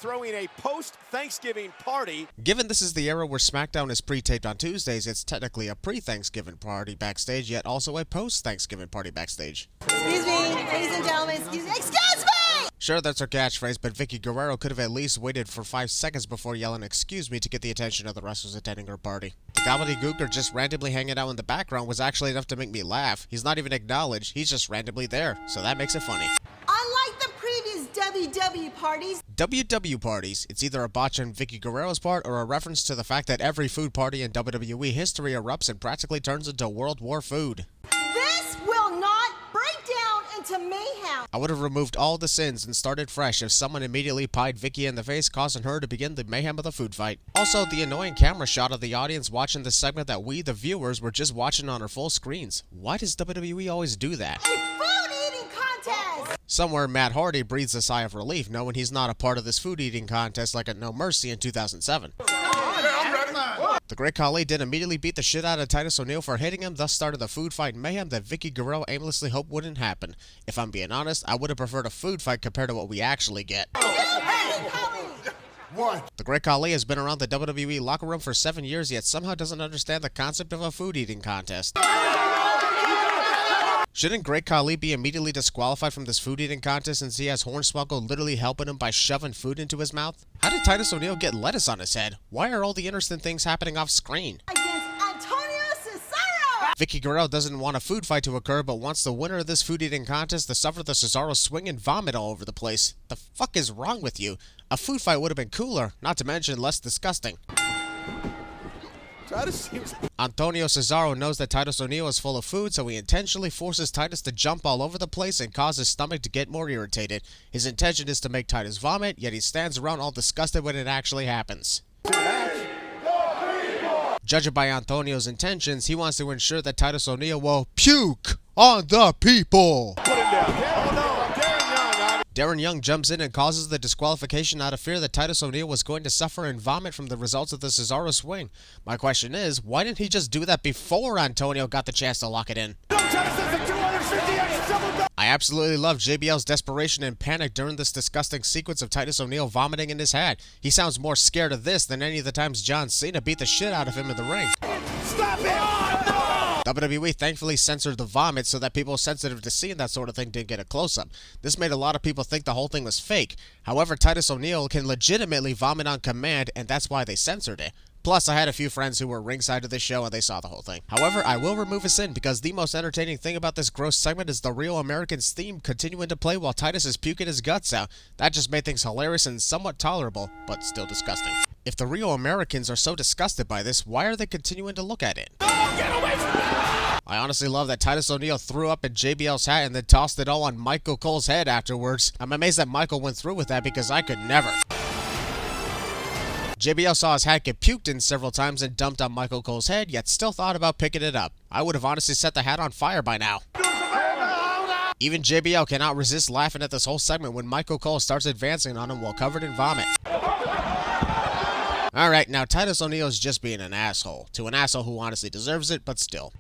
throwing a post-Thanksgiving party. Given this is the era where SmackDown is pre-taped on Tuesdays, it's technically a pre-Thanksgiving party backstage, yet also a post-Thanksgiving party backstage. Excuse me, ladies and gentlemen, excuse me. Sure, that's her catchphrase, but Vicky Guerrero could have at least waited for 5 seconds before yelling "excuse me" to get the attention of the wrestlers attending her party. The gobbledygooker just randomly hanging out in the background was actually enough to make me laugh. He's not even acknowledged, he's just randomly there, so that makes it funny. Unlike the previous WW parties, WW parties, it's either a botch on Vicky Guerrero's part or a reference to the fact that every food party in WWE history erupts and practically turns into World War food. this will not break down into mayhem. I would have removed all the sins and started fresh if someone immediately pied Vicky in the face, causing her to begin the mayhem of the food fight. Also, the annoying camera shot of the audience watching this segment that we, the viewers, were just watching on our full screens. Why does WWE always do that? A food eating contest. Somewhere Matt Hardy breathes a sigh of relief knowing he's not a part of this food eating contest like at No Mercy in 2007. The Great Khali did immediately beat the shit out of Titus O'Neil for hitting him, thus started the food fight mayhem that Vicky Guerrero aimlessly hoped wouldn't happen. If I'm being honest, I would have preferred a food fight compared to what we actually get. What? The Great Khali has been around the WWE locker room for 7 years, yet somehow doesn't understand the concept of a food eating contest. Shouldn't Great Khali be immediately disqualified from this food eating contest since he has Hornswoggle literally helping him by shoving food into his mouth? How did Titus O'Neil get lettuce on his head? Why are all the interesting things happening off screen? Against Antonio Cesaro. Vicky Guerrero doesn't want a food fight to occur, but wants the winner of this food eating contest to suffer the Cesaro swing and vomit all over the place. The fuck is wrong with you? A food fight would have been cooler, not to mention less disgusting. Antonio Cesaro knows that Titus O'Neil is full of food, so he intentionally forces Titus to jump all over the place and cause his stomach to get more irritated. His intention is to make Titus vomit, yet he stands around all disgusted when it actually happens. Judging by Antonio's intentions, he wants to ensure that Titus O'Neil will puke on the people. Darren Young jumps in and causes the disqualification out of fear that Titus O'Neil was going to suffer and vomit from the results of the Cesaro swing. My question is, why didn't he just do that before Antonio got the chance to lock it in? I absolutely love JBL's desperation and panic during this disgusting sequence of Titus O'Neil vomiting in his hat. He sounds more scared of this than any of the times John Cena beat the shit out of him in the ring. Stop it! WWE thankfully censored the vomit so that people sensitive to seeing that sort of thing didn't get a close-up. This made a lot of people think the whole thing was fake. However, Titus O'Neil can legitimately vomit on command, and that's why they censored it. Plus, I had a few friends who were ringside of this show and they saw the whole thing. However, I will remove a sin because the most entertaining thing about this gross segment is the Real Americans theme continuing to play while Titus is puking his guts out. That just made things hilarious and somewhat tolerable, but still disgusting. If the Real Americans are so disgusted by this, why are they continuing to look at it? Get away from me! I honestly love that Titus O'Neil threw up in JBL's hat and then tossed it all on Michael Cole's head afterwards. I'm amazed that Michael went through with that because I could never. JBL saw his hat get puked in several times and dumped on Michael Cole's head, yet still thought about picking it up. I would have honestly set the hat on fire by now. Even JBL cannot resist laughing at this whole segment when Michael Cole starts advancing on him while covered in vomit. Alright, now Titus O'Neil is just being an asshole. To an asshole who honestly deserves it, but still.